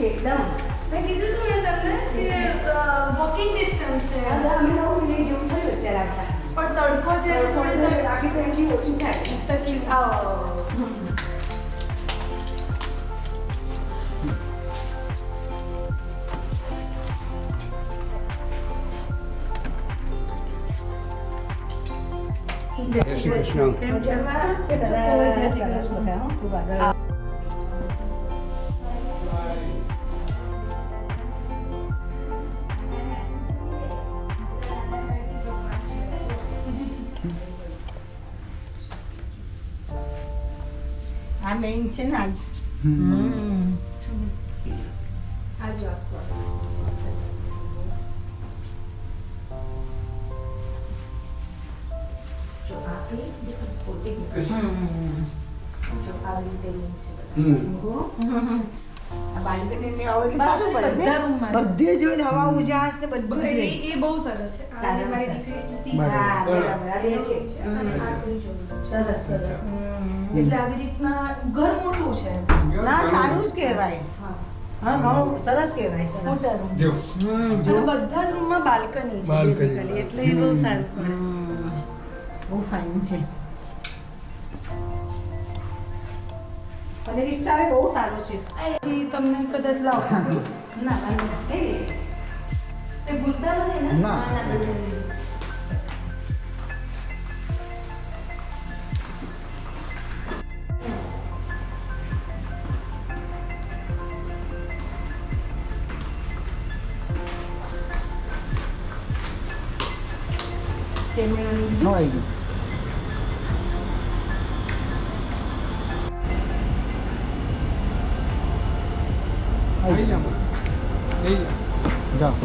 છે એકદમ. મેં કીધું તું ને તમને કે વોકિંગ ડિસ્ટન્સ છે. અમે 9 મિનિટ જેવું થયું અત્યારે આવતા. પણ તડકો છે થોડી બાકી તો એથી ઓછું થાય. તકલીફ આવો. જય શ્રી કૃષ્ણ. મજામાં? સરસ, સરસ બધા, હો, ખૂબ આદર. આ મેઇન છે ને આજ. આવજો આપો. જો આપી પોતે જો આવી રીતે રૂમ છે બધા. આ બાલ્કનીની હવા એટલે સારું પડે ને? બધા રૂમમાં છે. બધે જોઈને હવા ઉજાસ ને બધું જ રહે. એ બહુ સરસ છે. સારું, મારી સારું. દીકરી સૂતી છે. હા, બરાબર. આ બે છે. અને આ કોઈ જોડું. સરસ, સરસ. એટલે આવી રીતના ઘર મોટું છે. ના, સારું જ કહેવાય. હા, ઘણું સરસ કહેવાય. સરસ. મોટા રૂમ. જો અને બધા જ રૂમમાં બાલ્કની છે Balcony. basically. એટલે એ બહુ સારું પડે. બહુ ફાઇન છે. અને વિસ્તાર બહુ સારો છે. એ તમને કદાચ લાવો. ના, વાંધો નહીં. એ ભૂલતા નથી ને? ના કેમેરાનું નો આવી ગયું. આવી જા લઈ જા. જાઓ.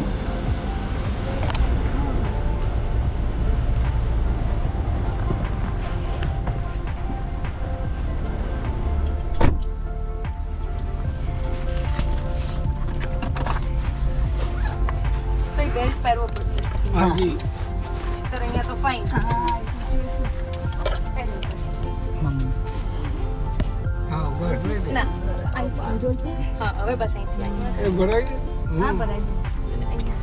તો એ બેલ્ટ પહેરવો પડશે. હાજી નહીંતર અહીંયા તો ફાઇન. મમ્મી હા બસ ના અહીંથી. હા હવે બસ અહીંથી અહીંયા. એ ભરાય હા ભરાઈ ગયું. અને અહીંયા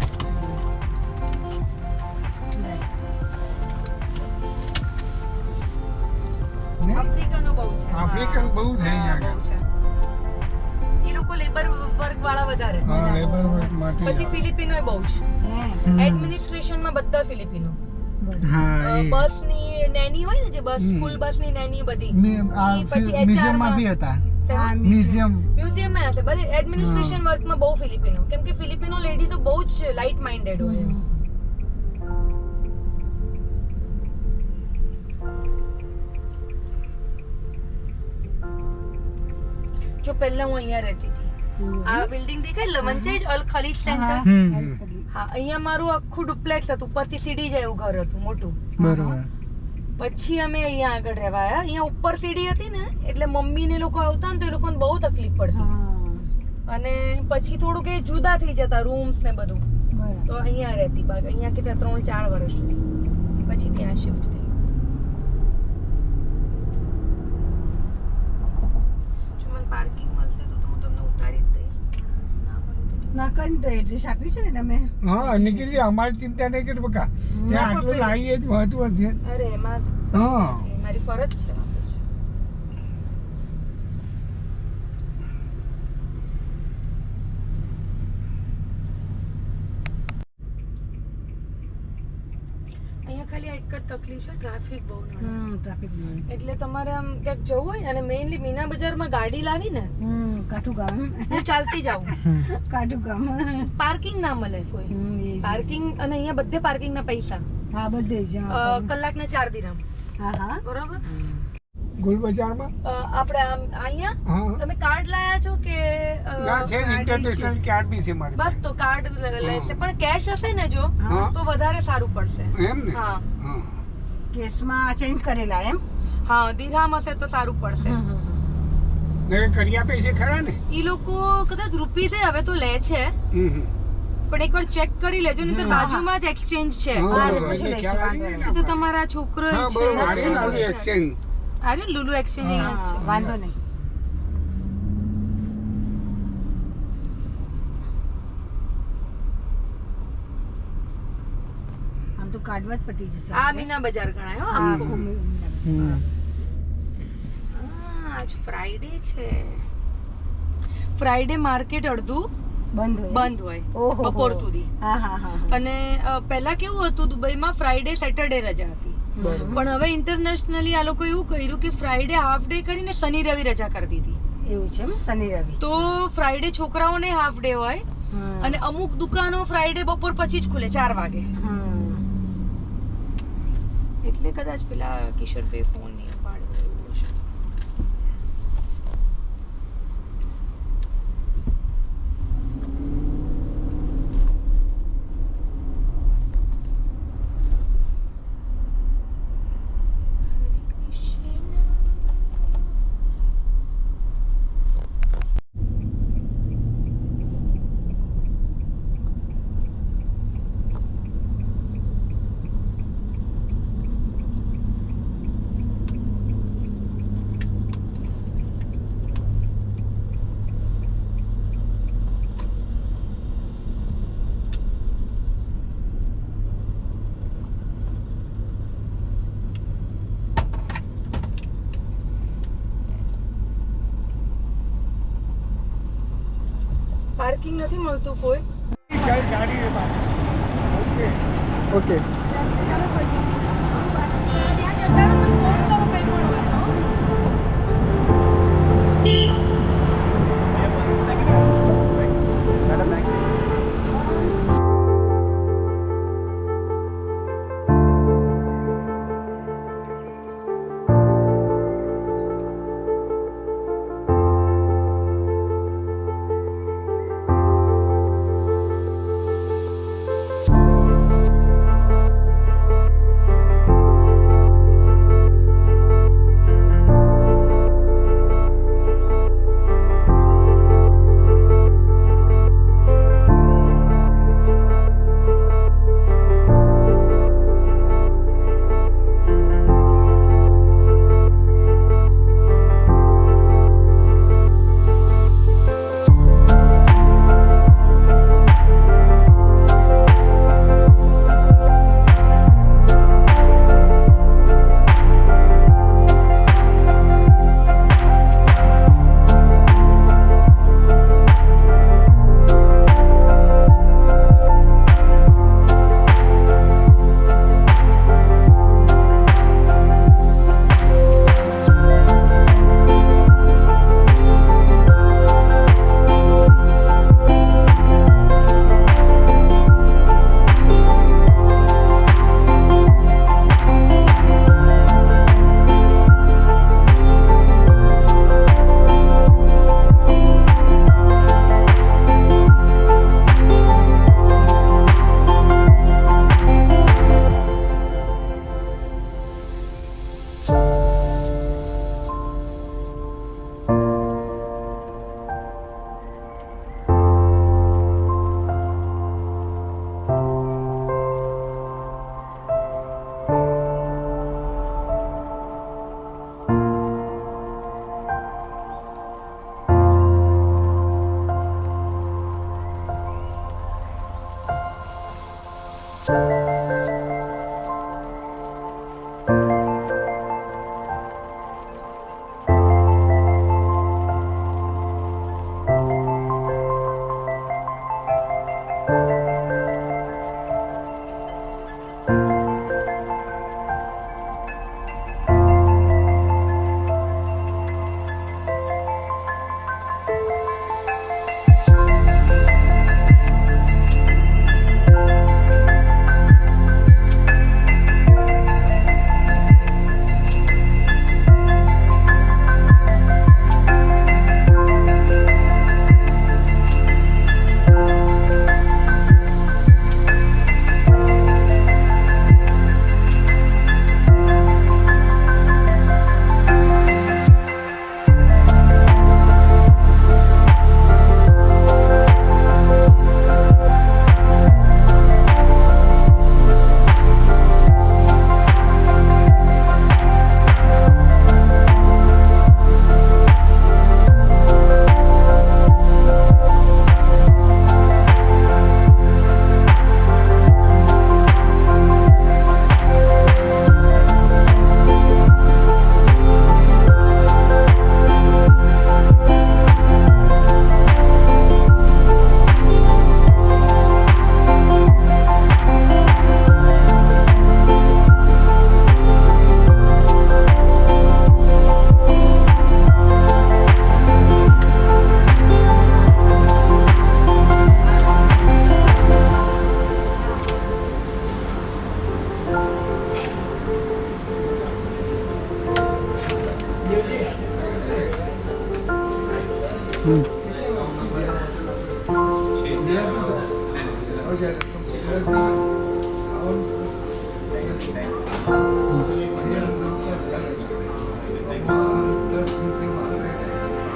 આફ્રિકનો બહુ છે. આફ્રિકન બહુ છે હા, અહીંયા બહુ છે. એ લોકો લેબર વર્ક વાળા વધારે. હા લેબર વર્ક માટે પછી ફિલિપિનો બહુ છે. એડમિનિસ્ટ્રેશનમાં બધા ફિલિપિનો. હા એ બસની નેની હોય ને જે બસ સ્કૂલ બસની નેની બધી આ ઈ પછી મ્યુઝિયમમાં બી હતા મ્યુઝિયમ મ્યુઝિયમમાં હશે બધી એડમિનિસ્ટ્રેશન વર્કમાં બહુ ફિલિપિનો કેમ કે ફિલિપિનો લેડી તો બહુ જ લાઇટ માઇન્ડેડ હોય. જો પહેલા હું અહીંયા રહેતી હતી. આ બિલ્ડિંગ દેખાય લમનચેજ અલ ખલીજ સેન્ટર. હા અહીંયા મારું આખું ડુપ્લેક્સ હતું ઉપરથી સીડી જાય એવું ઘર હતું મોટું. બરોબર પછી અમે અહીંયા આગળ રહેવા આવ્યા. અહીંયા ઉપર સીડી હતી ને એટલે મમ્મી ને લોકો આવતા ને તો એ લોકોને બહુ તકલીફ પડતી અને પછી થોડુંક એ જુદા થઈ જતા રૂમ્સ ને બધું તો અહીંયા રહેતી બાકી અહીંયા કેટલા 3-4 વર્ષ રહી પછી ત્યાં શિફ્ટ થઈ. જો મને પાર્કિંગ મળશે તો હું તમને ઉતારી જ દઈશ. ના મળે તો ના કઈ તો એડ્રેસ આપ્યું છે ને તમે. હા નિકિલજી અમારી ચિંતા નહીં કરી બકા ત્યાં આટલું લાવીએ જ મહત્વ છે. અરે એમાં હા મારી ફરજ છે. અહીંયા ખાલી એક જ તકલીફ છે ટ્રાફિક બહુ નડે. ટ્રાફિક એટલે તમારે આમ ક્યાંક જવું હોય ને અને મેઇનલી મીના બજારમાં ગાડી લાવી ને કાઠું ગામ. હું ચાલતી જાઉં. કાઠું ગામ. પાર્કિંગ ના મળે કોઈ. પાર્કિંગ અને અહીંયા બધે પાર્કિંગ ના પૈસા હા બધે જ. કલાકના 4 દિરહમ. હા હા બરોબર. ગુલ બજારમાં આપણે આમ અહીંયા હા તમે કાર્ડ લાયા છો કે ના છે ઇન્ટરનેશનલ કાર્ડ બી છે મારી બસ તો કાર્ડ લેશે પણ કેશ હશે ને જો હા. તો વધારે સારું પડશે. એમ ને હા હા કેસમાં ચેન્જ કરેલા એમ. હા દિરહમ હશે તો સારું પડશે. ને કરી આપે છે ખરા ને ઈ લોકો કદાચ રૂપીઝ હવે તો લે છે હમ પણ એકવાર ચેક કરી લેજો નહીં તો બાજુમાં જ એક્સચેન્જ છે. હા, એ પૂછી લઈશું, વાંધો નહીં. એ તો તમારા છોકરો હા છે બરોબર મારી નાની એક્સચેન્જ આર્યન લુલુ એક્સચેન્જ અહીંયા જ છે. વાંધો નહીં. આમ તો કાર્ડમાં જ પતી જશે આ મીના બજાર ગણાય હો હા આખું. હમ. આજ ફ્રાઈડે છે. ફ્રાઈડે માર્કેટ અડધું બંધ હોય બપોર સુધી. હા હા હા અને પહેલા કેવું હતું દુબઈમાં ફ્રાઈડે સેટરડે રજા હતી, પણ હવે ઇન્ટરનેશનલી આ લોકો એવું કર્યું કે ફ્રાઈડે હાફ ડે કરીને શનિ રવિ રજા કરી દીધી. એવું છે એમ શનિ રવિ તો ફ્રાઈડે છોકરાઓને હાફ ડે હોય અને અમુક દુકાનો ફ્રાઈડે બપોર પછી જ ખુલે 4 વાગે. એટલે કદાચ પેલા કિશોરભાઈ ફોન નહીં પાડ્યો એવું હશે. પાર્કિંગ નથી મળતું કોઈ. ગાડી ઓકે ઓકે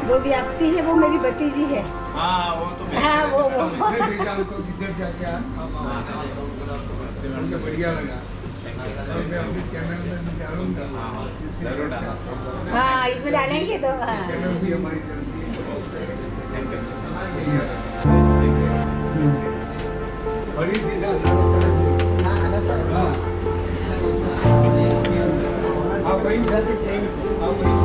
वो व्याप्ति है वो मेरी भतीजी है हाँ वो तो हाँ वो बढ़िया लगा मैं अपने चैनल में भी डालूंगा जरूर डालना। हाँ इसमें डालेंगे तो हाँ चैनल भी हमारी चलती है बड़ी चीज़ें आप वही